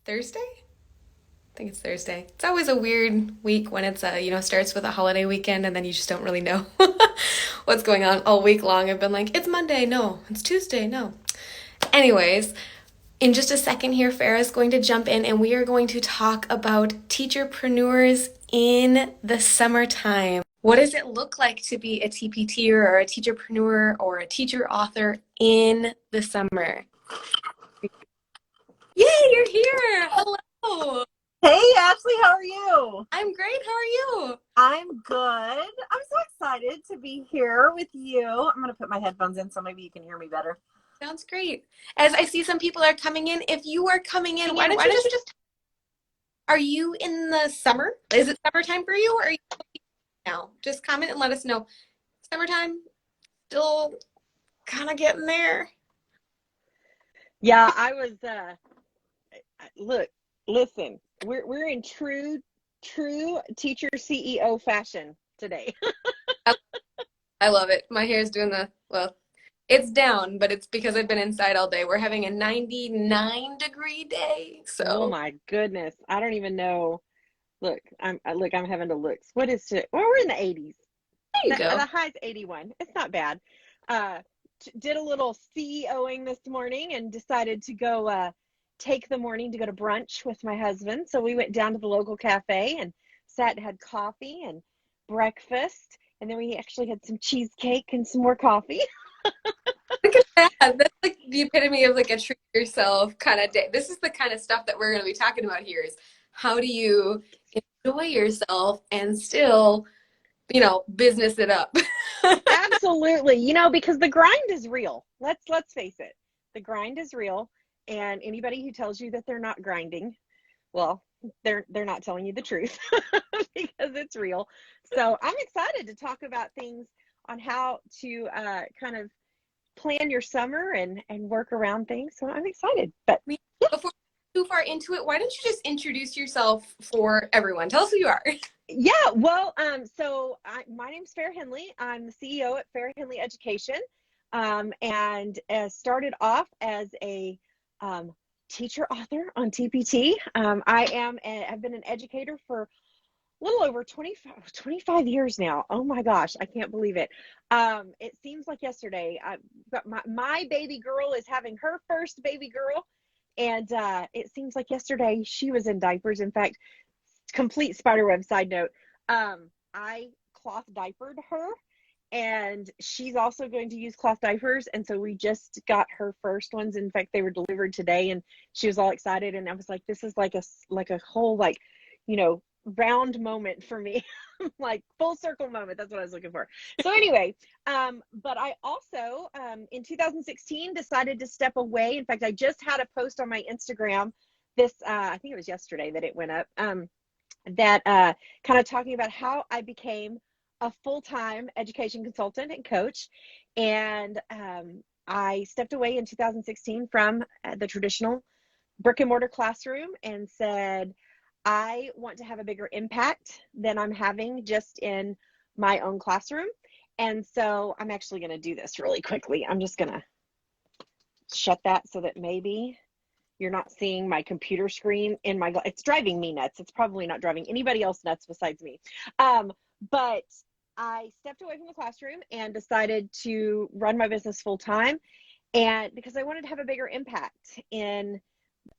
Thursday? I think it's Thursday. It's always a weird week when it's starts with a holiday weekend and then you just don't really know what's going on all week long. I've been like, it's Monday, no, it's Tuesday, no. Anyways, in just a second here, Farrah's going to jump in and we are going to talk about teacherpreneurs in the summertime. What does it look like to be a TPT or a teacherpreneur or a teacher author in the summer? Yay, you're here! Hello! Hey Ashley, how are you? I'm great. How are you? I'm good. I'm so excited to be here with you. I'm going to put my headphones in so maybe you can hear me better. Sounds great. As I see some people are coming in, if you are coming in, why don't you just are you in the summer? Is it summertime for you or are you now? Just comment and let us know. Summertime, still kind of getting there. Yeah, I was look, listen. We're in true teacher CEO fashion today. I love it. My hair's doing it's down, but it's because I've been inside all day. We're having a 99-degree day, Oh so my goodness. I don't even know. Look, I'm having to look. What is it? Well, we're in the 80s. there you The go. high's 81. It's not bad. Uh, did a little CEOing this morning and decided to go take the morning to go to brunch with my husband. So we went down to the local cafe and sat and had coffee and breakfast. And then we actually had some cheesecake and some more coffee. Look at that. That's like the epitome of like a treat yourself kind of day. This is the kind of stuff that we're going to be talking about here is how do you enjoy yourself and still, business it up. Absolutely. Because the grind is real. Let's face it. The grind is real. And anybody who tells you that they're not grinding, well, they're not telling you the truth because it's real. So I'm excited to talk about things on how to kind of plan your summer and work around things. So I'm excited. But yeah, Before we go too far into it, why don't you just introduce yourself for everyone? Tell us who you are. yeah. Well, my name's Farrah Henley. I'm the CEO at Farrah Henley Education, and started off as a teacher author on TPT. I've been an educator for a little over 25 years now. Oh my gosh, I can't believe it. It seems like yesterday. But my baby girl is having her first baby girl, and it seems like yesterday she was in diapers. In fact, complete spiderweb side note. I cloth diapered her, and she's also going to use cloth diapers, and so we just got her first ones. In fact, they were delivered today, and she was all excited, and I was like, this is like a whole you know round moment for me. Like full circle moment. That's what I was looking for. So anyway, but I also in 2016 decided to step away. In fact, I just had a post on my Instagram this I think it was yesterday that it went up, that kind of talking about how I became a full-time education consultant and coach. And I stepped away in 2016 from the traditional brick and mortar classroom and said, I want to have a bigger impact than I'm having just in my own classroom. And so I'm actually going to do this really quickly. I'm just going to shut that so that maybe you're not seeing my computer screen in my, it's driving me nuts. It's probably not driving anybody else nuts besides me. But I stepped away from the classroom and decided to run my business full time. And because I wanted to have a bigger impact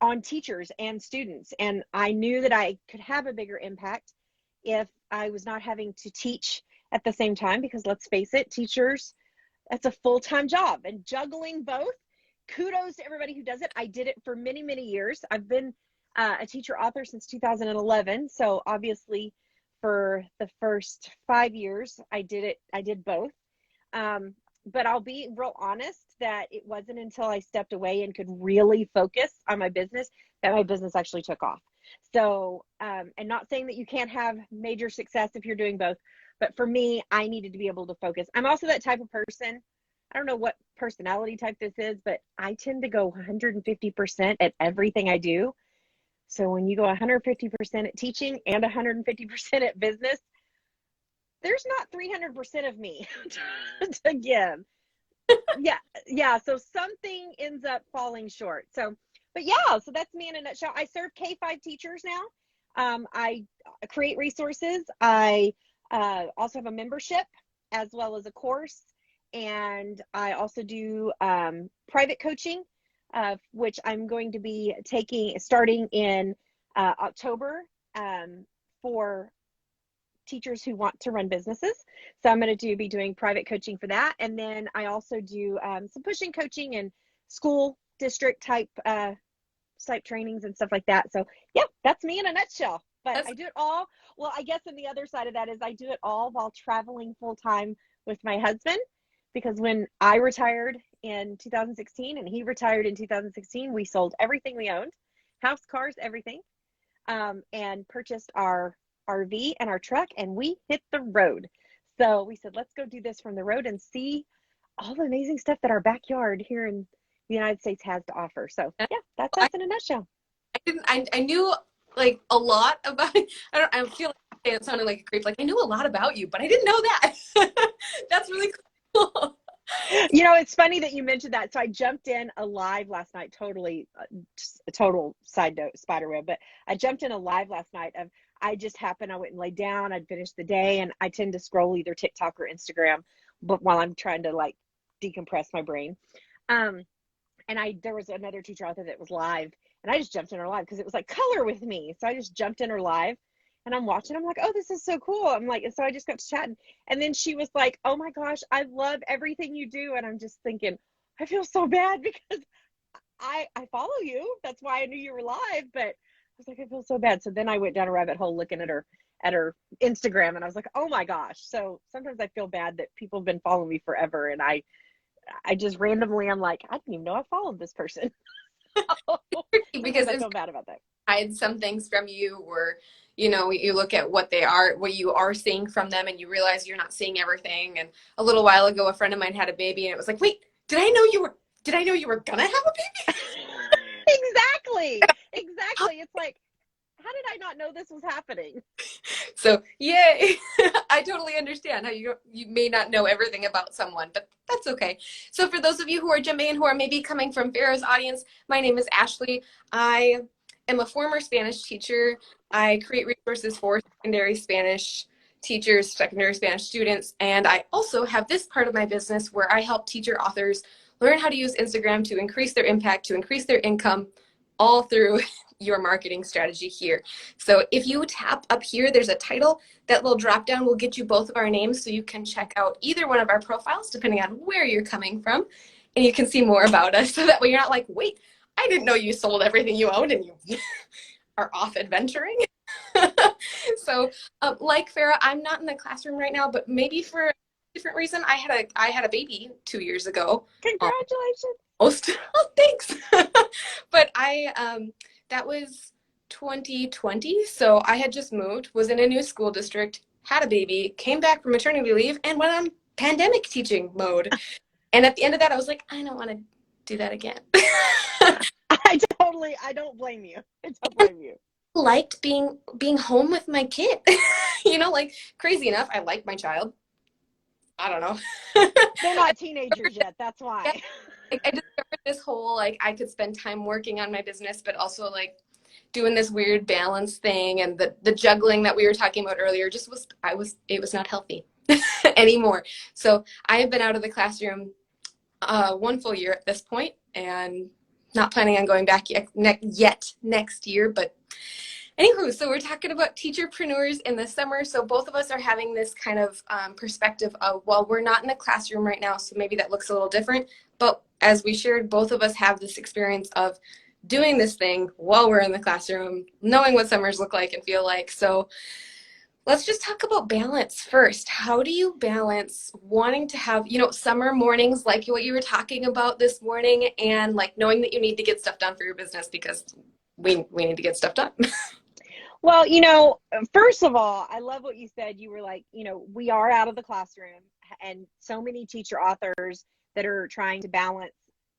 on teachers and students. And I knew that I could have a bigger impact if I was not having to teach at the same time, because let's face it, teachers, that's a full-time job, and juggling both. Kudos to everybody who does it. I did it for many, many years. I've been a teacher author since 2011. So obviously for the first 5 years, I did both. But I'll be real honest that it wasn't until I stepped away and could really focus on my business that my business actually took off. So, and not saying that you can't have major success if you're doing both, but for me, I needed to be able to focus. I'm also that type of person. I don't know what personality type this is, but I tend to go 150% at everything I do. So when you go 150% at teaching and 150% at business, there's not 300% of me to give. Yeah. So something ends up falling short. So but yeah, so that's me in a nutshell. I serve K-5 teachers now. I create resources. I also have a membership as well as a course. And I also do private coaching, which I'm going to be starting in October for teachers who want to run businesses. So I'm going to be doing private coaching for that. And then I also do some pushing coaching and school district type trainings and stuff like that. So yeah, that's me in a nutshell. But That's I do it all. Well, I guess on the other side of that is I do it all while traveling full time with my husband, because when I retired in 2016 and he retired in 2016, we sold everything we owned, house, cars, everything, and purchased our RV and our truck, and we hit the road. So we said, let's go do this from the road and see all the amazing stuff that our backyard here in the United States has to offer. So yeah, that's I, us in a nutshell. I knew like a lot about I feel like it sounded like a creep. Like I knew a lot about you, but I didn't know that. That's really cool. You know, it's funny that you mentioned that. So I jumped in a live last night, totally just a total side note, spiderweb, but I jumped in a live last night of, I just happened, I went and laid down, I'd finished the day, and I tend to scroll either TikTok or Instagram, but while I'm trying to like decompress my brain. Um, and there was another teacher out there that was live, and I just jumped in her live because it was like color with me. So I just jumped in her live and I'm watching. I'm like, oh, this is so cool. I'm like, and so I just got to chatting. And then she was like, oh my gosh, I love everything you do. And I'm just thinking, I feel so bad because I follow you. That's why I knew you were live. But I was like, I feel so bad. So then I went down a rabbit hole looking at her Instagram, and I was like, oh my gosh. So sometimes I feel bad that people have been following me forever, and I just randomly, I'm like, I didn't even know I followed this person. Because I feel bad about that. hide some things from you, or you look at what you are seeing from them, and you realize you're not seeing everything. And a little while ago, a friend of mine had a baby, and it was like, wait, did I know you were gonna have a baby? Exactly. It's like, how did I not know this was happening? So yay. I totally understand how you may not know everything about someone, but that's okay. So for those of you who are jumping in, who are maybe coming from Farrah's audience, my name is Ashley. I am a former Spanish teacher. I create resources for secondary Spanish teachers, secondary Spanish students, and I also have this part of my business where I help teacher authors learn how to use Instagram to increase their impact, to increase their income, all through your marketing strategy here. So if you tap up here, there's a title. That little drop down will get you both of our names, so you can check out either one of our profiles depending on where you're coming from, and you can see more about us. So that way you're not like, wait, I didn't know you sold everything you owned and you are off adventuring. So like Farrah, I'm not in the classroom right now, but maybe for a different reason. I had a baby 2 years ago. Congratulations. Almost. Oh, thanks. But that was 2020. So I had just moved, was in a new school district, had a baby, came back from maternity leave, and went on pandemic teaching mode. And at the end of that, I was like, I don't want to do that again. I don't blame you. I don't blame you. Liked being home with my kid. Like crazy enough, I like my child. I don't know. They're not teenagers yet. That's why. I discovered this whole, like, I could spend time working on my business, but also like doing this weird balance thing, and the juggling that we were talking about earlier it was not healthy anymore. So I have been out of the classroom 1 full year at this point, and not planning on going back yet next year. But anywho, so we're talking about teacherpreneurs in the summer. So both of us are having this kind of perspective of, well, we're not in a classroom right now, so maybe that looks a little different. But as we shared, both of us have this experience of doing this thing while we're in the classroom, knowing what summers look like and feel like. So let's just talk about balance first. How do you balance wanting to have, summer mornings like what you were talking about this morning, and like knowing that you need to get stuff done for your business because we need to get stuff done? Well, first of all, I love what you said. You were like, we are out of the classroom, and so many teacher authors that are trying to balance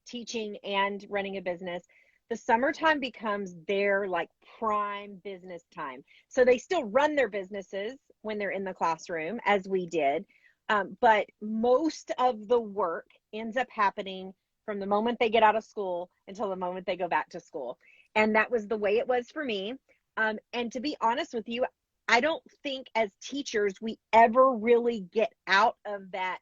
teaching and running a business. The summertime becomes their like prime business time. So they still run their businesses when they're in the classroom, as we did. But most of the work ends up happening from the moment they get out of school until the moment they go back to school. And that was the way it was for me. And to be honest with you, I don't think as teachers we ever really get out of that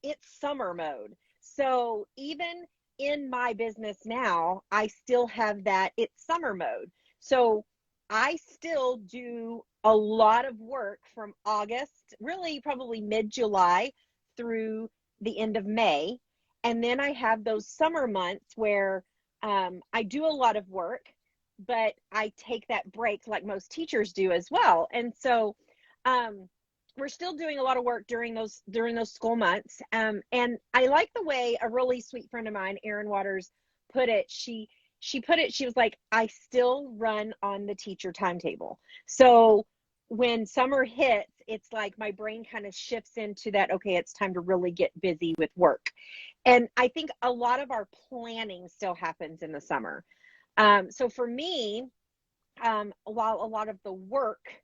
it's summer mode. So even in my business now, I still have that it's summer mode. So I still do a lot of work from August, really probably mid-July through the end of May. And then I have those summer months where I do a lot of work, but I take that break like most teachers do as well. And so we're still doing a lot of work during those school months. And I like the way a really sweet friend of mine, Erin Waters, put it. She put it, she was like, I still run on the teacher timetable. So when summer hits, it's like my brain kind of shifts into that, okay, it's time to really get busy with work. And I think a lot of our planning still happens in the summer. So for me, while a lot of the work,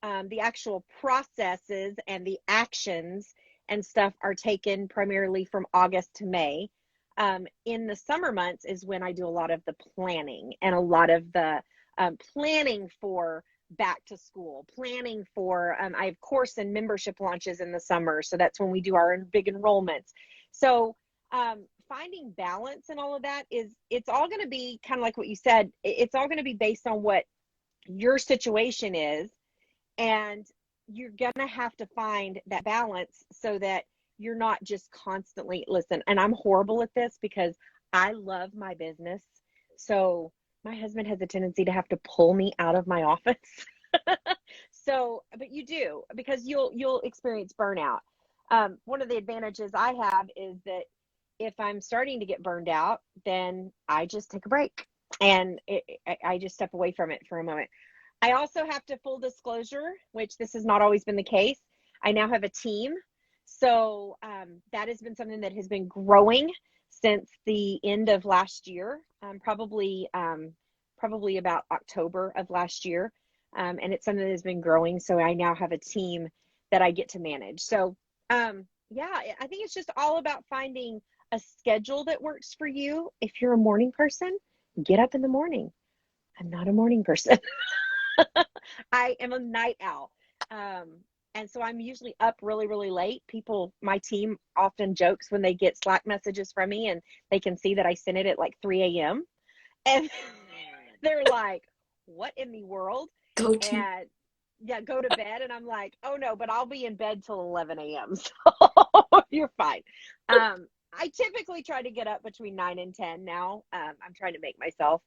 the actual processes and the actions and stuff are taken primarily from August to May, in the summer months is when I do a lot of the planning and a lot of the planning for back to school, planning for, I have course and membership launches in the summer. So that's when we do our big enrollments. So finding balance and all of that it's all going to be kind of like what you said. It's all going to be based on what your situation is. And you're going to have to find that balance so that you're not just constantly, listen, and I'm horrible at this because I love my business. So my husband has a tendency to have to pull me out of my office. So, but you do, because you'll experience burnout. One of the advantages I have is that if I'm starting to get burned out, then I just take a break and I just step away from it for a moment. I also have to, full disclosure, which this has not always been the case, I now have a team. So that has been something that has been growing since the end of last year, probably about October of last year. And it's something that has been growing. So I now have a team that I get to manage. So yeah, I think it's just all about finding a schedule that works for you. If you're a morning person, get up in the morning. I'm not a morning person. I am a night owl. And so I'm usually up really, really late. My team often jokes when they get Slack messages from me and they can see that I sent it at like 3 a.m. And they're like, what in the world? Go to. And yeah, go to bed. And I'm like, oh no, but I'll be in bed till 11 a.m. So you're fine. I typically try to get up between 9 and 10 now. I'm trying to make myself,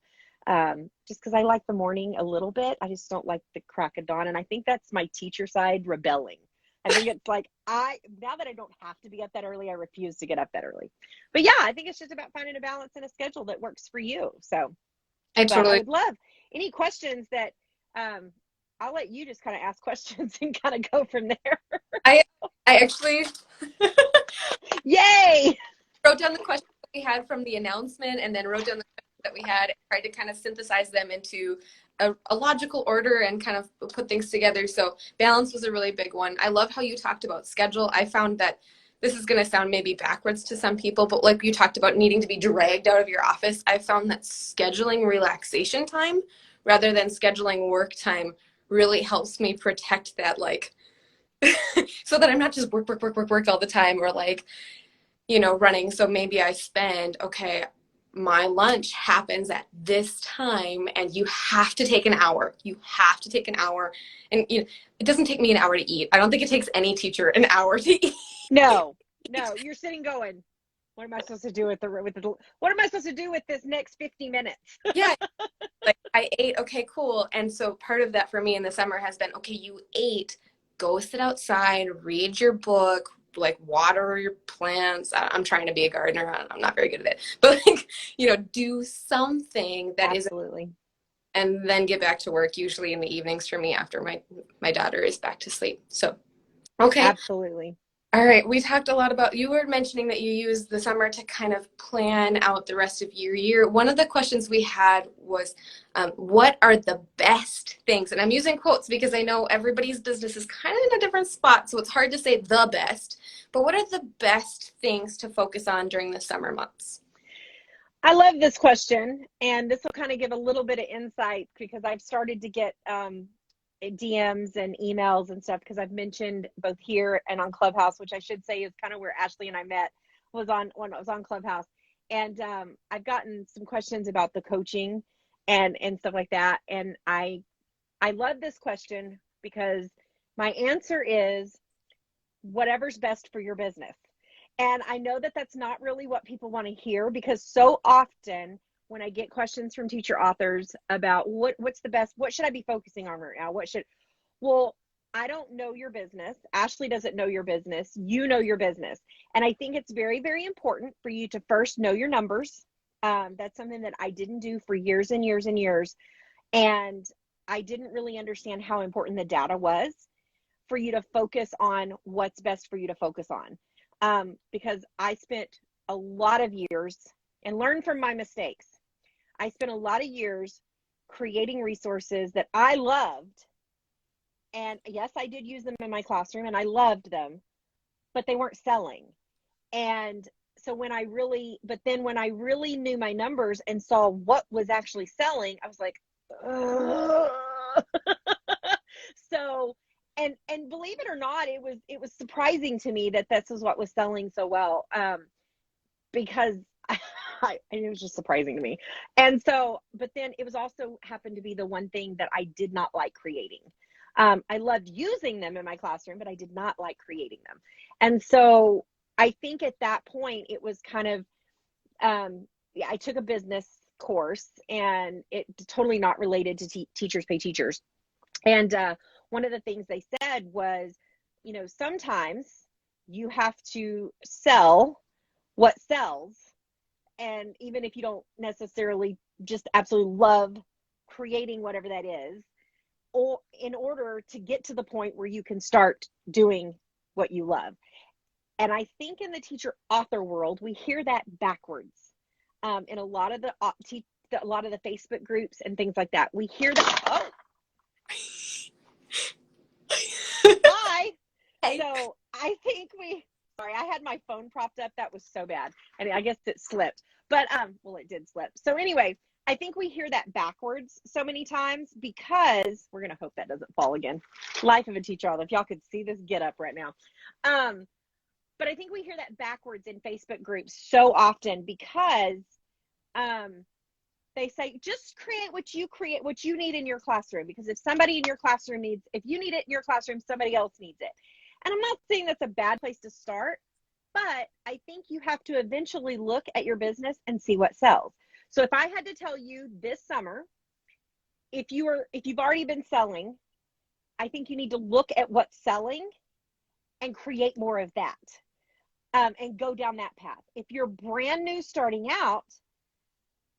just because I like the morning a little bit. I just don't like the crack of dawn. And I think that's my teacher side rebelling. I think it's like, now that I don't have to be up that early, I refuse to get up that early. But yeah, I think it's just about finding a balance and a schedule that works for you. So, but I would love any questions that, I'll let you just kind of ask questions and kind of go from there. I actually Yay! wrote down the questions that we had from the announcement and then wrote down the questions that we had and tried to kind of synthesize them into a logical order and kind of put things together. So balance was a really big one. I love how you talked about schedule. I found that this is going to sound maybe backwards to some people, but like you talked about needing to be dragged out of your office, I found that scheduling relaxation time rather than scheduling work time really helps me protect that, like, so that I'm not just work all the time or like, running. So maybe I spend, okay, my lunch happens at this time and you have to take an hour. You have to take an hour. And it doesn't take me an hour to eat. I don't think it takes any teacher an hour to eat. No, you're sitting going, what am I supposed to do what am I supposed to do with this next 50 minutes? Yeah. Like I ate, okay, cool. And so part of that for me in the summer has been, okay, you ate, go sit outside, read your book, like water your plants. I'm trying to be a gardener. I'm not very good at it, but like, do something that Absolutely. and then get back to work, usually in the evenings for me after my daughter is back to sleep. So, okay. Absolutely. All right. We talked a lot about, you were mentioning that you use the summer to kind of plan out the rest of your year. One of the questions we had was, what are the best things? And I'm using quotes because I know everybody's business is kind of in a different spot, so it's hard to say the best. But what are the best things to focus on during the summer months? I love this question, and this will kind of give a little bit of insight because I've started to get DMs and emails and stuff because I've mentioned both here and on Clubhouse, which I should say is kind of where Ashley and I met, was on when I was on Clubhouse. And I've gotten some questions about the coaching and stuff like that. And I love this question because my answer is whatever's best for your business. And I know that that's not really what people want to hear, because so often when I get questions from teacher authors about what's the best, what should I be focusing on right now? Well, I don't know your business. Ashley doesn't know your business. You know your business. And I think it's very, very important for you to first know your numbers. That's something that I didn't do for years and years and years. And I didn't really understand how important the data was for you to focus on what's best for you to focus on. Because I spent a lot of years and learned from my mistakes. I spent a lot of years creating resources that I loved. And yes, I did use them in my classroom and I loved them, but they weren't selling. And so when I really knew my numbers and saw what was actually selling, I was like, so, and believe it or not, it was surprising to me that this is what was selling so well, because it was just surprising to me. And so, but then it was also happened to be the one thing that I did not like creating. I loved using them in my classroom, but I did not like creating them. And so I think at that point, it was kind of, I took a business course and it totally not related to Teachers Pay Teachers. And one of the things they said was, sometimes you have to sell what sells. And even if you don't necessarily just absolutely love creating whatever that is, or in order to get to the point where you can start doing what you love. And I think in the teacher author world, we hear that backwards. In a lot of the Facebook groups and things like that, we hear that. Oh, hi. Hey. So I think sorry, I had my phone propped up. That was so bad. And I guess it slipped, but well, it did slip. So anyway, I think we hear that backwards so many times because we're going to hope that doesn't fall again. Life of a teacher author. If y'all could see this get up right now. But I think we hear that backwards in Facebook groups so often because they say, just create what you need in your classroom. Because if you need it in your classroom, somebody else needs it. And I'm not saying that's a bad place to start, but I think you have to eventually look at your business and see what sells. So if I had to tell you this summer, if you've already been selling, I think you need to look at what's selling and create more of that, and go down that path. If you're brand new starting out,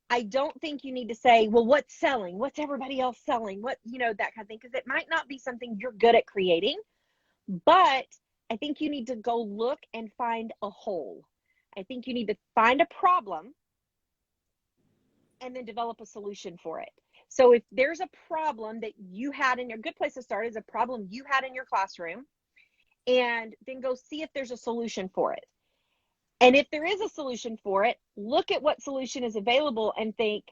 I don't think you need to say, well, what's selling? What's everybody else selling? What, that kind of thing, because it might not be something you're good at creating, but I think you need to go look and find a hole. I think you need to find a problem and then develop a solution for it. So if there's a problem that you had a good place to start is a problem you had in your classroom, and then go see if there's a solution for it. And if there is a solution for it, look at what solution is available and think,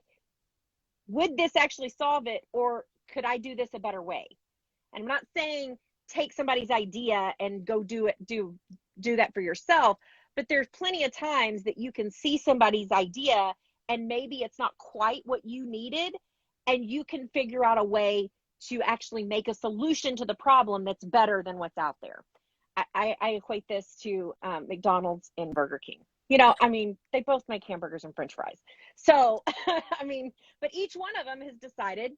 would this actually solve it, or could I do this a better way? And I'm not saying take somebody's idea and go do that for yourself, but there's plenty of times that you can see somebody's idea and maybe it's not quite what you needed, and you can figure out a way to actually make a solution to the problem that's better than what's out there. I equate this to McDonald's and Burger King. They both make hamburgers and French fries. So, but each one of them has decided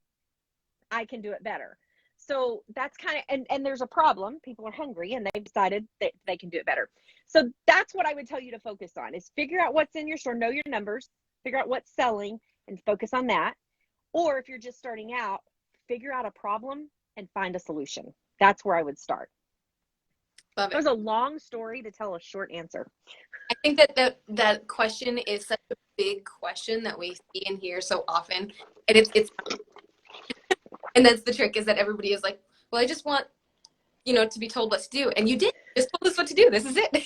I can do it better. So that's kind of, and there's a problem. People are hungry and they've decided that they can do it better. So that's what I would tell you to focus on, is figure out what's in your store, know your numbers, figure out what's selling and focus on that. Or if you're just starting out, figure out a problem and find a solution. That's where I would start. Love it. That was a long story to tell a short answer. I think that question is such a big question that we see and hear so often. And it's and that's the trick, is that everybody is like, well, I just want, to be told what to do. And you did. Just told us what to do. This is it.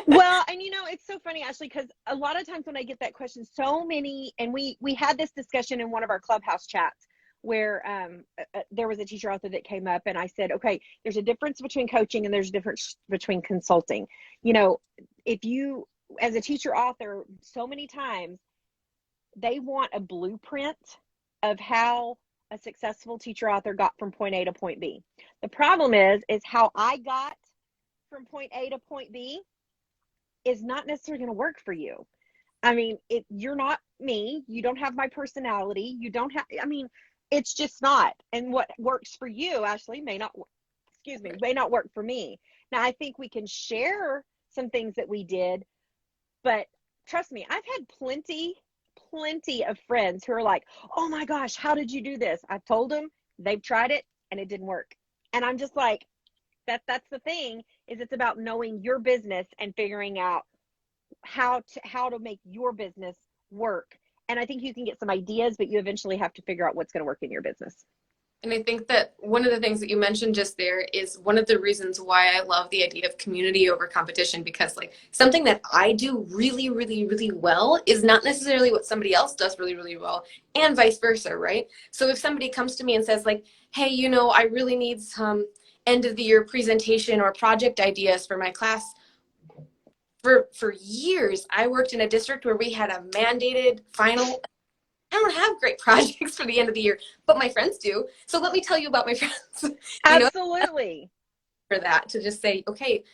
Well, and it's so funny, Ashley, because a lot of times when I get that question, so many, and we had this discussion in one of our clubhouse chats where there was a teacher author that came up, and I said, okay, there's a difference between coaching and there's a difference between consulting. If you, as a teacher author, so many times they want a blueprint of how a successful teacher author got from point A to point B. The problem is how I got from point A to point B is not necessarily going to work for you. I mean, you're not me. You don't have my personality. You don't have, I mean, it's just not. And what works for you, Ashley, may not, may not work for me. Now, I think we can share some things that we did, but trust me, I've had plenty of friends who are like, oh my gosh, how did you do this? I've told them, they've tried it and it didn't work. And I'm just like, that's the thing, is it's about knowing your business and figuring out how to make your business work. And I think you can get some ideas, but you eventually have to figure out what's going to work in your business. And I think that one of the things that you mentioned just there is one of the reasons why I love the idea of community over competition, because like something that I do really, really, really well is not necessarily what somebody else does really, really well, and vice versa, right? So if somebody comes to me and says like, hey, I really need some end of the year presentation or project ideas for my class. For years, I worked in a district where we had a mandated final. I don't have great projects for the end of the year, but my friends do. So let me tell you about my friends. Absolutely. For that, to just say, okay,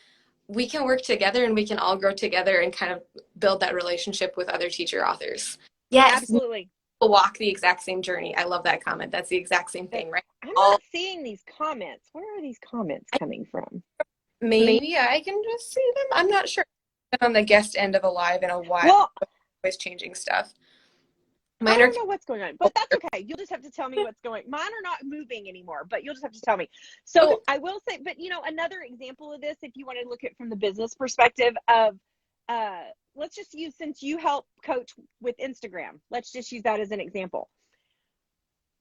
we can work together and we can all grow together and kind of build that relationship with other teacher authors. Yes. Absolutely. We'll walk the exact same journey. I love that comment. That's the exact same thing, right? I'm not seeing these comments. Where are these comments coming from? Maybe I can just see them. I'm not sure. I'm on the guest end of a live in a while. Well, always changing stuff. I don't know what's going on, but that's okay. You'll just have to tell me what's going on. Mine are not moving anymore, but you'll just have to tell me. So I will say, but another example of this, if you want to look at it from the business perspective of, let's just use, since you help coach with Instagram, let's just use that as an example.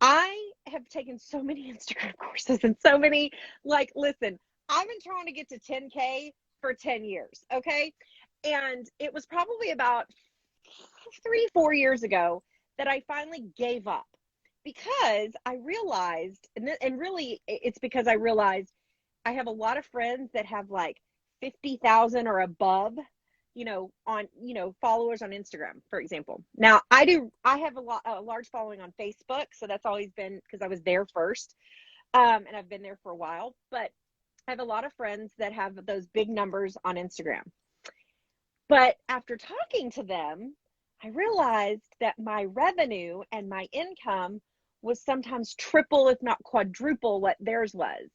I have taken so many Instagram courses and so many, like, listen, I've been trying to get to 10K for 10 years. Okay. And it was probably about 3-4 years ago that I finally gave up, because I realized, and really it's because I realized I have a lot of friends that have like 50,000 or above, on, followers on Instagram, for example. Now I have a large following on Facebook. So that's always been because I was there first. And I've been there for a while, but I have a lot of friends that have those big numbers on Instagram. But after talking to them, I realized that my revenue and my income was sometimes triple, if not quadruple, what theirs was.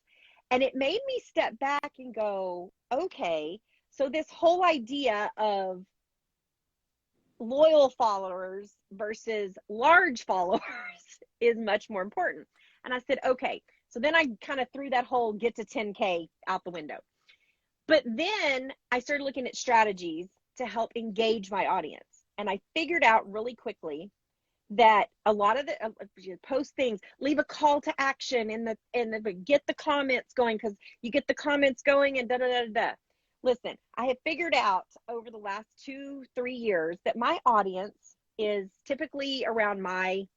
And it made me step back and go, okay, so this whole idea of loyal followers versus large followers is much more important. And I said, okay, so then I kind of threw that whole get to 10K out the window. But then I started looking at strategies to help engage my audience. And I figured out really quickly that a lot of the post things, leave a call to action in the get the comments going, because you get the comments going and da da da da. Listen, I have figured out over the last 2-3 years that my audience is typically around my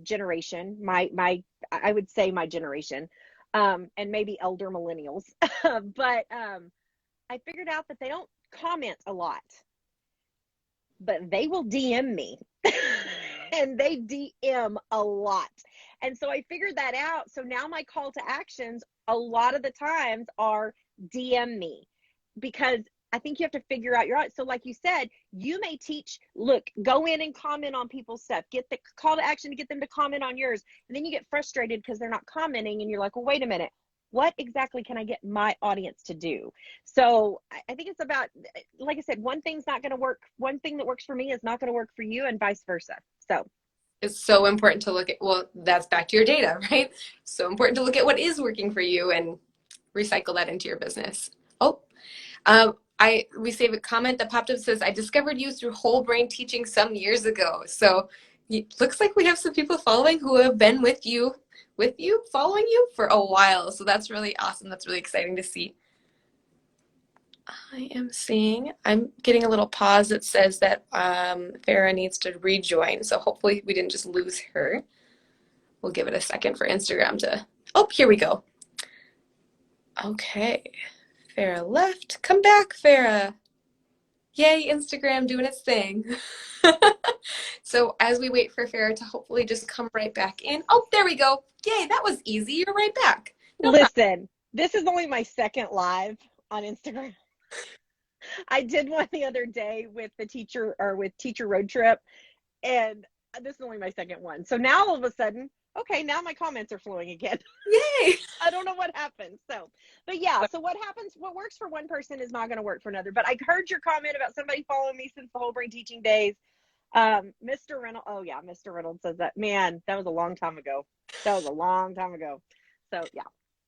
generation, I would say my generation, and maybe elder millennials. But I figured out that they don't comment a lot, but they will DM me. And they DM a lot. And so I figured that out. So now my call to actions a lot of the times are DM me, because I think you have to figure out your audience. So like you said, you may teach, look, go in and comment on people's stuff, get the call to action to get them to comment on yours. And then you get frustrated because they're not commenting, and you're like, well, wait a minute. What exactly can I get my audience to do? So I think it's about, like I said, one thing's not going to work. One thing that works for me is not going to work for you, and vice versa. So it's so important to look at, well, that's back to your data, right? So important to look at what is working for you and recycle that into your business. We save a comment that popped up that says, I discovered you through whole brain teaching some years ago. So it looks like we have some people following who have been with you, following you for a while. So that's really awesome. That's really exciting to see. I am seeing, I'm getting a little pause that says that Farrah needs to rejoin. So hopefully we didn't just lose her. We'll give it a second for Instagram to, oh, here we go. Okay. Farrah left. Come back, Farrah. Yay, Instagram doing its thing. So as we wait for Farrah to hopefully just come right back in. Oh, there we go. Yay, that was easy. You're right back. No problem. Listen, this is only my second live on Instagram. I did one the other day with the teacher or with Teacher Road Trip, and this is only my second one. So now all of a sudden, okay, now my comments are flowing again. Yay. I don't know what happened. So, but yeah, so what happens, what works for one person is not going to work for another. But I heard your comment about somebody following me since the Whole Brain Teaching days. Mr. Reynolds, oh yeah, Mr. Reynolds says that. Man, that was a long time ago. That was a long time ago. So yeah.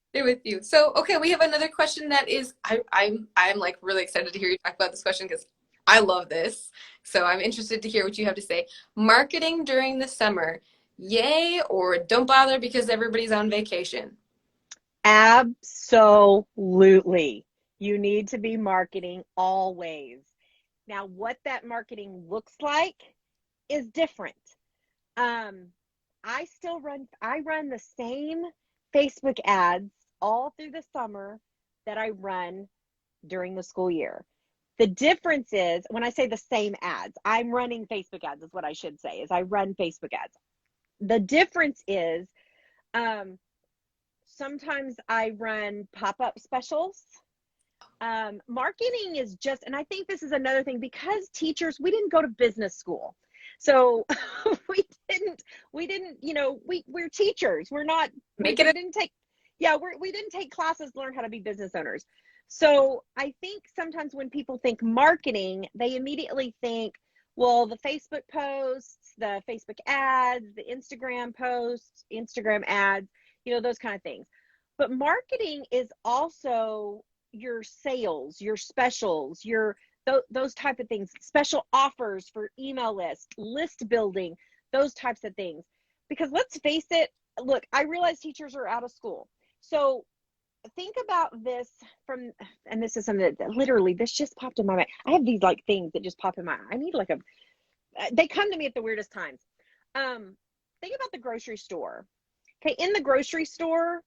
Stay with you. So, okay, we have another question that is I'm like really excited to hear you talk about this question because I love this. So I'm interested to hear what you have to say. Marketing during the summer, yay or don't bother because everybody's on vacation? Absolutely. You need to be marketing always. Now, what that marketing looks like is different. Um, I run the same Facebook ads all through the summer that I run during the school year. The difference is when I say the same ads, I'm running Facebook ads, is what I should say, is I run Facebook ads. The difference is sometimes I run pop-up specials. Marketing is just, and I think this is another thing because teachers, we didn't go to business school. So we didn't, we're teachers. We're not, Make we it didn't take, yeah, we didn't take classes to learn how to be business owners. So I think sometimes when people think marketing, they immediately think, well, the Facebook posts, the Facebook ads, the Instagram posts, Instagram ads, those kind of things. But marketing is also your sales, your specials, those type of things, special offers for email list building, those types of things. Because let's face it, look, I realize teachers are out of school. So think about this and this is something that literally, this just popped in my mind. I have these like things that just pop in my eye. I need they come to me at the weirdest times. Think about the grocery store. Okay, in the grocery store,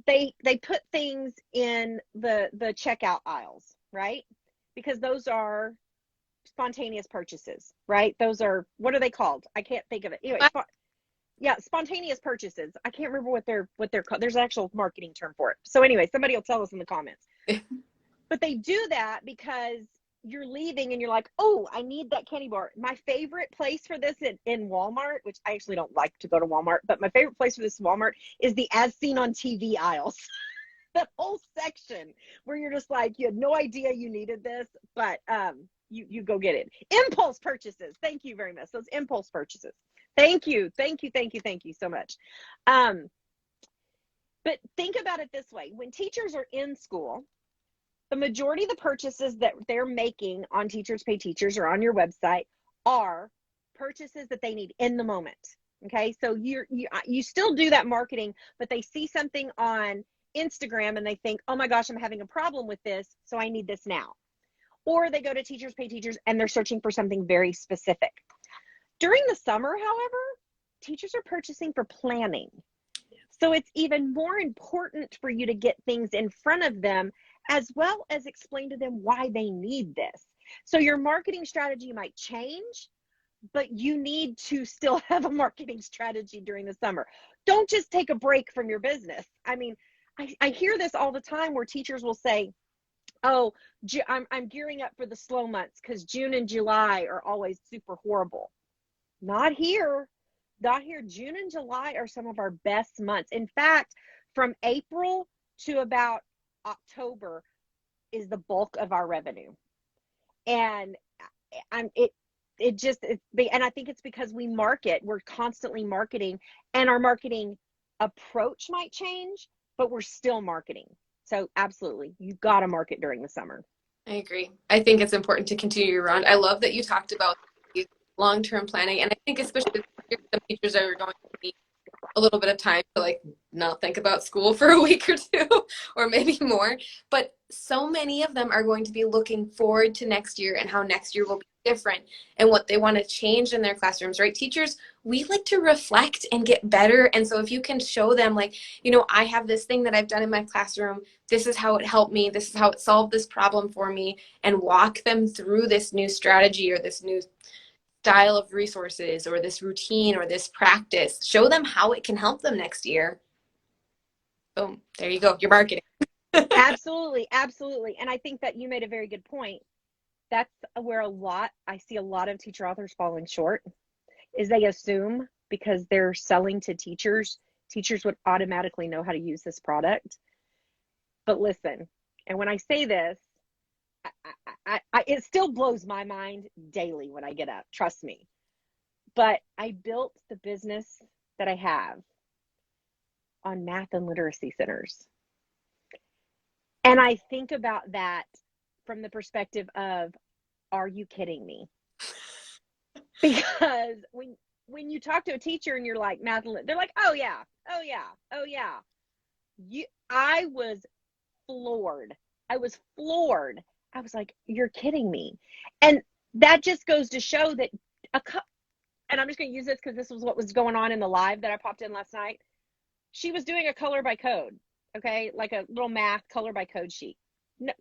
they put things in the checkout aisles, right? Because those are spontaneous purchases, right? Those are, what are they called? I can't think of it. Anyway, yeah, spontaneous purchases. I can't remember what they're called. There's an actual marketing term for it. So anyway, somebody will tell us in the comments. But they do that because you're leaving and you're like, oh, I need that candy bar. My favorite place for this in Walmart, which I actually don't like to go to Walmart, but my favorite place for this Walmart is the as seen on TV aisles. That whole section where you're just like, you had no idea you needed this, but you go get it. Impulse purchases. Thank you very much. Those impulse purchases. Thank you so much. But think about it this way. When teachers are in school, the majority of the purchases that they're making on Teachers Pay Teachers or on your website are purchases that they need in the moment. Okay, so you still do that marketing, but they see something on Instagram and they think, oh my gosh, I'm having a problem with this, so I need this now. Or they go to Teachers Pay Teachers and they're searching for something very specific. During the summer, however, teachers are purchasing for planning. So it's even more important for you to get things in front of them as well as explain to them why they need this. So your marketing strategy might change, but you need to still have a marketing strategy during the summer. Don't just take a break from your business. I mean, I hear this all the time where teachers will say, oh, I'm gearing up for the slow months because June and July are always super horrible. Not here. Not here. June and July are some of our best months. In fact, from April to about October is the bulk of our revenue. And and I think it's because we're constantly marketing, and our marketing approach might change, but we're still marketing. So absolutely, you've got to market during the summer. I agree. I think it's important to continue around. I love that you talked about long-term planning, and I think especially some teachers are going to need a little bit of time to like not think about school for a week or two, or maybe more. But so many of them are going to be looking forward to next year and how next year will be different and what they want to change in their classrooms, right? Teachers, we like to reflect and get better. And so if you can show them, like, I have this thing that I've done in my classroom, this is how it helped me, this is how it solved this problem for me, and walk them through this new strategy or this new style of resources or this routine or this practice, show them how it can help them next year. Boom, there you go, your marketing. Absolutely, absolutely. And I think that you made a very good point. That's where I see a lot of teacher authors falling short, is they assume because they're selling to teachers would automatically know how to use this product. But listen, and when I say this, it still blows my mind daily when I get up, trust me. But I built the business that I have on math and literacy centers. And I think about that from the perspective of, are you kidding me? Because when you talk to a teacher and you're like, math, they're like, oh yeah, oh yeah, oh yeah. I was floored. I was like, you're kidding me. And that just goes to show that and I'm just going to use this because this was what was going on in the live that I popped in last night. She was doing a color by code, okay? Like a little math color by code sheet.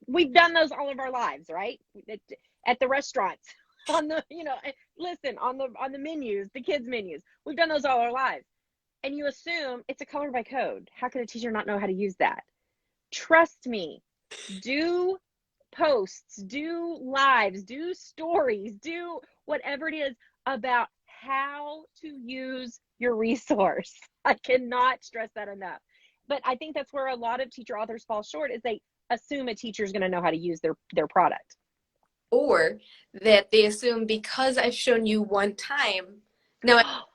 We've done those all of our lives, right? At the restaurants, on the, listen, on the menus, the kids' menus. We've done those all our lives. And you assume it's a color by code. How could a teacher not know how to use that? Trust me, do posts, do lives, do stories, do whatever it is about how to use your resource. I cannot stress that enough. But I think that's where a lot of teacher authors fall short, is they assume a teacher is going to know how to use their product. Or that they assume because I've shown you one time, now,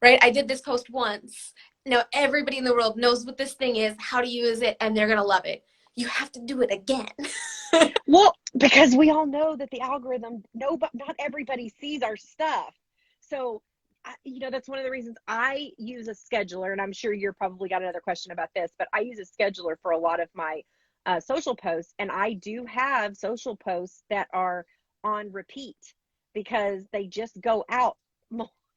right, I did this post once, now everybody in the world knows what this thing is, how to use it, and they're going to love it. You have to do it again. Well, because we all know that the algorithm, not everybody sees our stuff. So, that's one of the reasons I use a scheduler, and I'm sure you're probably got another question about this, but I use a scheduler for a lot of my social posts, and I do have social posts that are on repeat because they just go out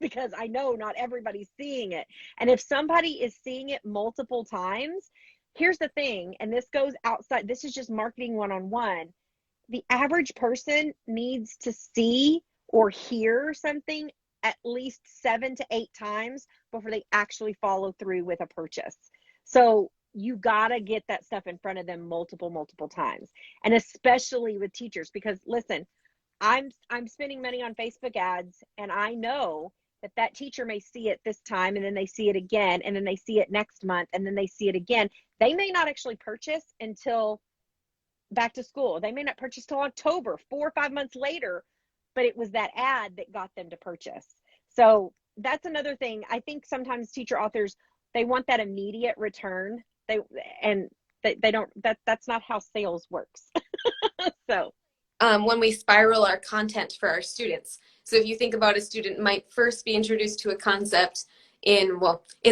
because I know not everybody's seeing it. And if somebody is seeing it multiple times, here's the thing, and this goes outside, this is just marketing one-on-one. The average person needs to see or hear something at least 7 to 8 times before they actually follow through with a purchase. So you gotta get that stuff in front of them multiple times. And especially with teachers, because listen, I'm spending money on Facebook ads, and I know that teacher may see it this time, and then they see it again, and then they see it next month, and then they see it again. They may not actually purchase until back to school. They may not purchase till October, 4 or 5 months later, but it was that ad that got them to purchase. So that's another thing. I think sometimes teacher authors, they want that immediate return. They don't, that's not how sales works. So when we spiral our content for our students. So if you think about, a student might first be introduced to a concept in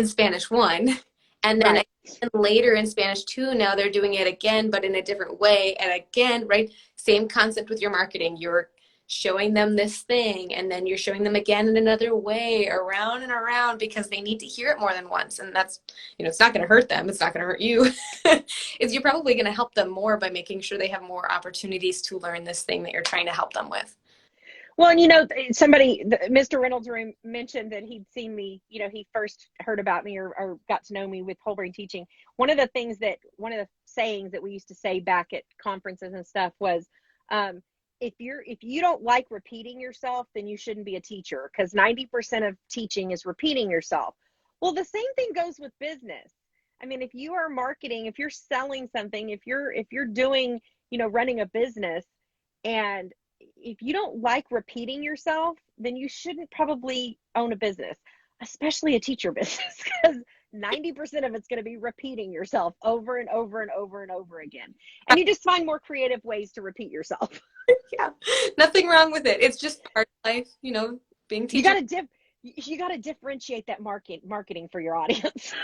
Spanish 1, and then right. later in Spanish 2, now they're doing it again, but in a different way. And again, right, same concept with your marketing. You're showing them this thing, and then you're showing them again in another way, around and around, because they need to hear it more than once. And that's, it's not going to hurt them. It's not going to hurt you. You're probably going to help them more by making sure they have more opportunities to learn this thing that you're trying to help them with. Well, and somebody, Mr. Reynolds mentioned that he'd seen me, he first heard about me or got to know me with whole brain teaching. One of the sayings that we used to say back at conferences and stuff was, if you don't like repeating yourself, then you shouldn't be a teacher, because 90% of teaching is repeating yourself. Well, the same thing goes with business. I mean, if you are marketing, if you're selling something, if you're doing, running a business, and if you don't like repeating yourself, then you shouldn't probably own a business, especially a teacher business, because 90% of it's going to be repeating yourself over and over and over and over again. And you just find more creative ways to repeat yourself. Yeah, nothing wrong with it. It's just part of life, being teacher. You got to differentiate that marketing for your audience.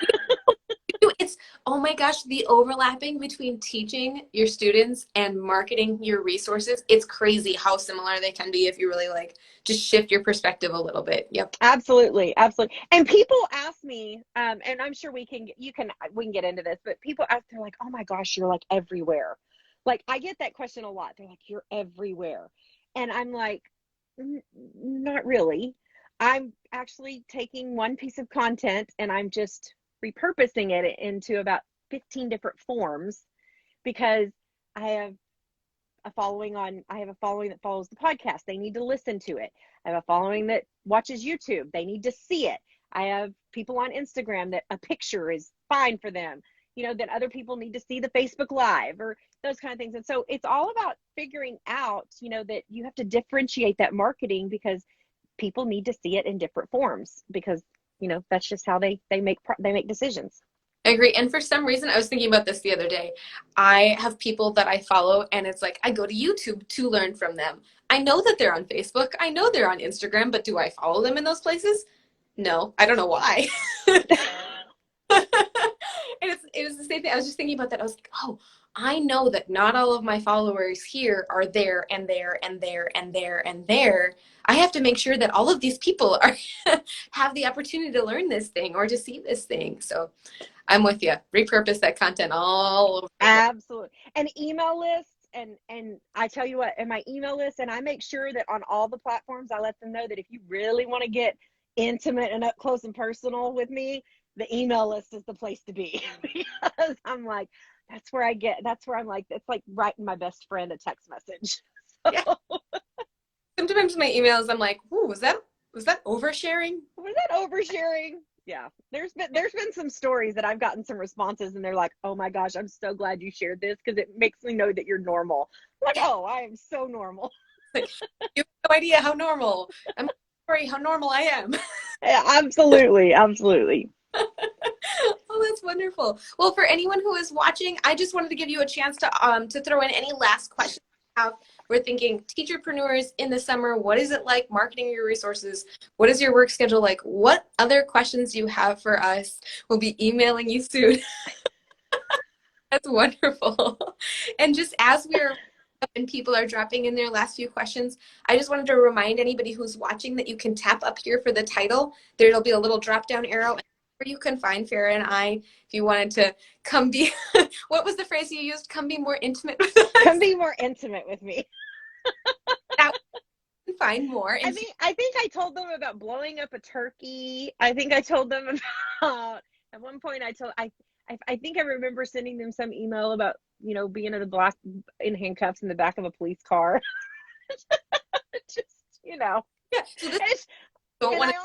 this, oh my gosh, the overlapping between teaching your students and marketing your resources, it's crazy how similar they can be if you really like just shift your perspective a little bit. Yep. Absolutely, absolutely. And people ask me, and I'm sure we can get into this, but people ask, they're like, "Oh my gosh, you're like everywhere." Like I get that question a lot. They're like, "You're everywhere," and I'm like, Not really. I'm actually taking one piece of content and I'm just repurposing it into about 15 different forms because I have I have a following that follows the podcast. They need to listen to it. I have a following that watches YouTube. They need to see it. I have people on Instagram that a picture is fine for them. That other people need to see the Facebook Live or those kind of things. And so it's all about figuring out, that you have to differentiate that marketing because people need to see it in different forms because, that's just how they make decisions. I agree. And for some reason, I was thinking about this the other day. I have people that I follow, and it's like I go to YouTube to learn from them. I know that they're on Facebook. I know they're on Instagram, but do I follow them in those places? No, I don't know why. And it was the same thing. I was just thinking about that. I was like, oh, I know that not all of my followers here are there and there and there and there and there. I have to make sure that all of these people are have the opportunity to learn this thing or to see this thing. So I'm with you. Repurpose that content all over. Absolutely. And email lists. And I tell you what, in my email list, and I make sure that on all the platforms, I let them know that if you really want to get intimate and up close and personal with me, the email list is the place to be because I'm like, that's where I'm like, it's like writing my best friend a text message. So. Yeah. Sometimes my emails, I'm like, ooh, was that oversharing? Was that oversharing? Yeah. There's been some stories that I've gotten some responses and they're like, oh my gosh, I'm so glad you shared this because it makes me know that you're normal. I'm like, oh, I am so normal. Like, you have no idea how normal. I'm sorry how normal I am. Yeah, absolutely. Absolutely. Oh, that's wonderful. Well, for anyone who is watching, I just wanted to give you a chance to throw in any last questions you have. We're thinking teacherpreneurs in the summer. What is it like marketing your resources? What is your work schedule like? What other questions you have for us? We'll be emailing you soon. That's wonderful. And just as we're and people are dropping in their last few questions, I just wanted to remind anybody who's watching that you can tap up here for the title. There'll be a little drop down arrow where you can find Farrah and I if you wanted to come be, what was the phrase you used? Come be more intimate with us. Come be more intimate with me. Find more. I think I told them about blowing up a turkey. I think I told them about, at one point I think I remember sending them some email about, being in handcuffs in the back of a police car. Just, Yeah. So this don't want to.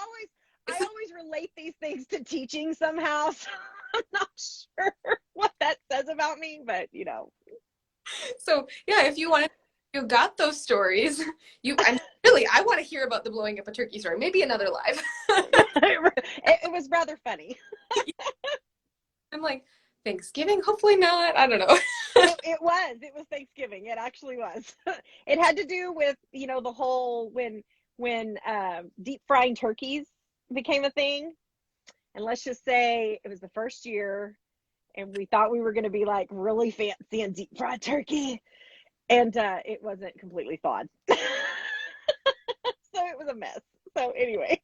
I always relate these things to teaching somehow. So I'm not sure what that says about me, but So yeah, if you want, you got those stories. I want to hear about the blowing up a turkey story. Maybe another live. It was rather funny. I'm like, Thanksgiving? Hopefully not. I don't know. It was Thanksgiving. It actually was. It had to do with, the whole when deep frying turkeys became a thing. And let's just say it was the first year and we thought we were going to be like really fancy and deep fried turkey. And it wasn't completely thawed. So it was a mess. So anyway,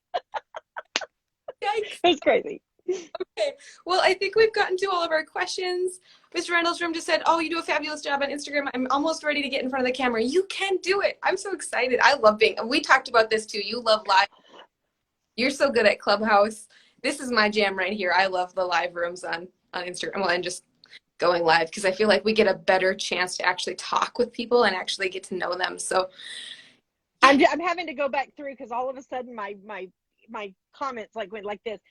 Yikes. It was crazy. Okay. Well, I think we've gotten to all of our questions. Mr. Reynolds' just said, oh, you do a fabulous job on Instagram. I'm almost ready to get in front of the camera. You can do it. I'm so excited. I love we talked about this too. You love live. You're so good at Clubhouse. This is my jam right here. I love the live rooms on Instagram. Well, and just going live because I feel like we get a better chance to actually talk with people and actually get to know them. So I'm having to go back through because all of a sudden my comments went like this.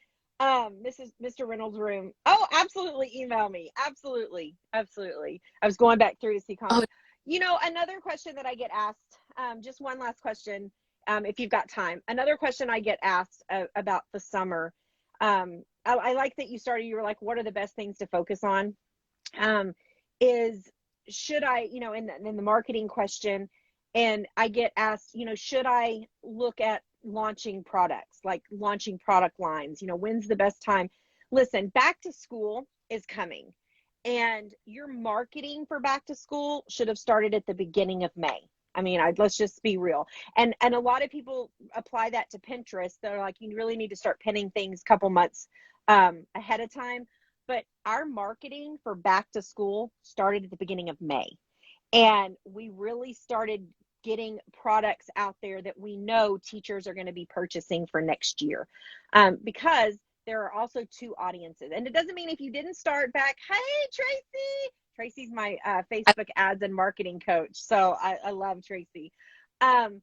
Mr. Reynolds' room. Oh, absolutely. Email me. Absolutely. Absolutely. I was going back through to see comments. Oh. Another question that I get asked, just one last question, if you've got time. Another question I get asked about the summer. I like that you were like, what are the best things to focus on? Is should I, in the marketing question, and I get asked, should I look at launching products, like launching product lines, when's the best time? Listen, back to school is coming. And your marketing for back to school should have started at the beginning of May. I mean, let's just be real. And a lot of people apply that to Pinterest. They're like, you really need to start pinning things a couple months ahead of time. But our marketing for back to school started at the beginning of May. And we really started getting products out there that we know teachers are going to be purchasing for next year, because there are also two audiences. And it doesn't mean if you didn't start back, hey, Tracy. Tracy's my Facebook ads and marketing coach. So I love Tracy. When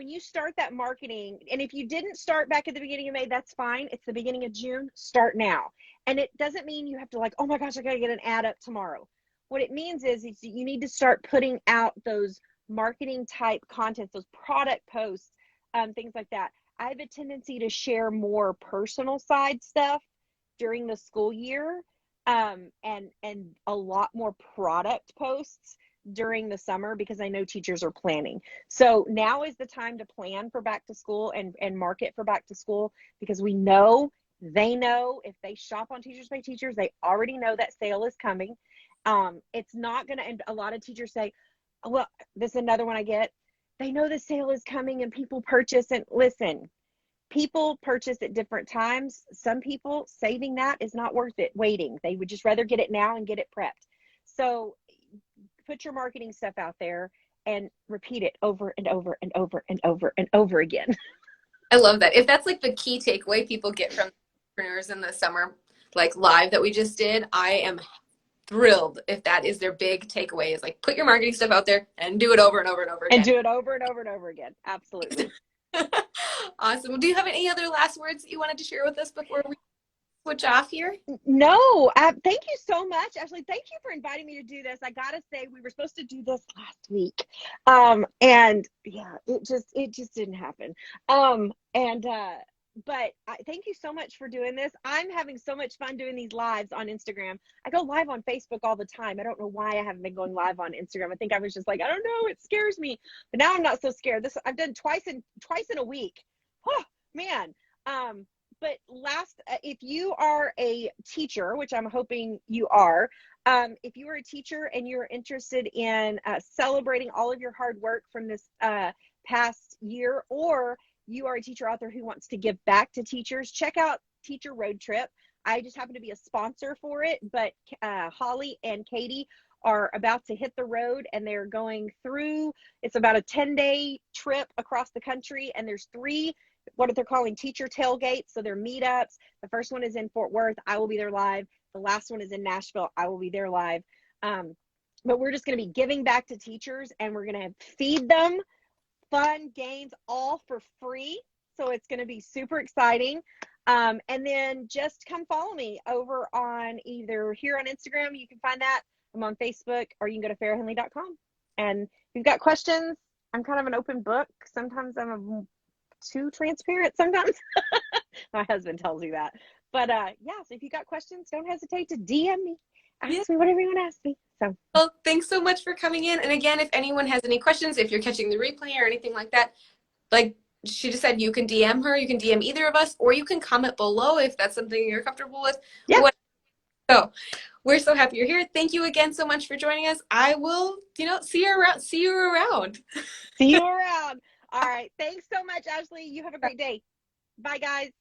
you start that marketing, and if you didn't start back at the beginning of May, that's fine. It's the beginning of June. Start now. And it doesn't mean you have to like, oh my gosh, I got to get an ad up tomorrow. What it means is you need to start putting out those marketing type contents, those product posts, things like that. I have a tendency to share more personal side stuff during the school year, and a lot more product posts during the summer, because I know teachers are planning. So now is the time to plan for back to school and market for back to school, because we know, they know, if they shop on Teachers Pay Teachers, they already know that sale is coming. It's not going to, and a lot of teachers say, well, this is another one I get. They know the sale is coming and people purchase. And listen, people purchase at different times. Some people, saving that is not worth it waiting. They would just rather get it now and get it prepped. So put your marketing stuff out there and repeat it over and over and over and over and over again. I love that. If that's like the key takeaway people get from entrepreneurs in the summer, like live that we just did, I am thrilled if that is their big takeaway, is like put your marketing stuff out there and do it over and over and over And again. do it over and over and over again. Absolutely. Awesome. Well, do you have any other last words that you wanted to share with us before we switch off here? No, thank you so much. Ashley, thank you for inviting me to do this. I gotta say, we were supposed to do this last week. And yeah, it just didn't happen. But thank you so much for doing this. I'm having so much fun doing these lives on Instagram. I go live on Facebook all the time. I don't know why I haven't been going live on Instagram. I think I was just like, I don't know, it scares me. But now I'm not so scared. This I've done twice in a week. Oh man. But if you are a teacher, which I'm hoping you are, if you are a teacher and you're interested in celebrating all of your hard work from this past year, or you are a teacher out there who wants to give back to teachers, check out Teacher Road Trip. I just happen to be a sponsor for it, but Holly and Katie are about to hit the road, and they're going through, it's about a 10-day trip across the country, and there's 3 what they're calling teacher tailgates. So they're meetups. The first one is in Fort Worth. I will be there live. The last one is in Nashville. I will be there live. But we're just going to be giving back to teachers, and we're going to feed them fun games, all for free. So it's going to be super exciting. And then just come follow me over on either here on Instagram. You can find that. I'm on Facebook, or you can go to farrahhenley.com. And if you've got questions, I'm kind of an open book. Sometimes I'm too transparent sometimes. My husband tells me that. But yeah, so if you got questions, don't hesitate to DM me. Ask me whatever you want to ask me. So, well, thanks so much for coming in. And again, if anyone has any questions, if you're catching the replay or anything like that, like she just said, you can DM her, you can DM either of us, or you can comment below if that's something you're comfortable with. yeah. So we're so happy you're here. Thank you again so much for joining us. I will, see you around. See you around. See you around. All right. Thanks so much, Ashley. You have a great day. Bye, guys.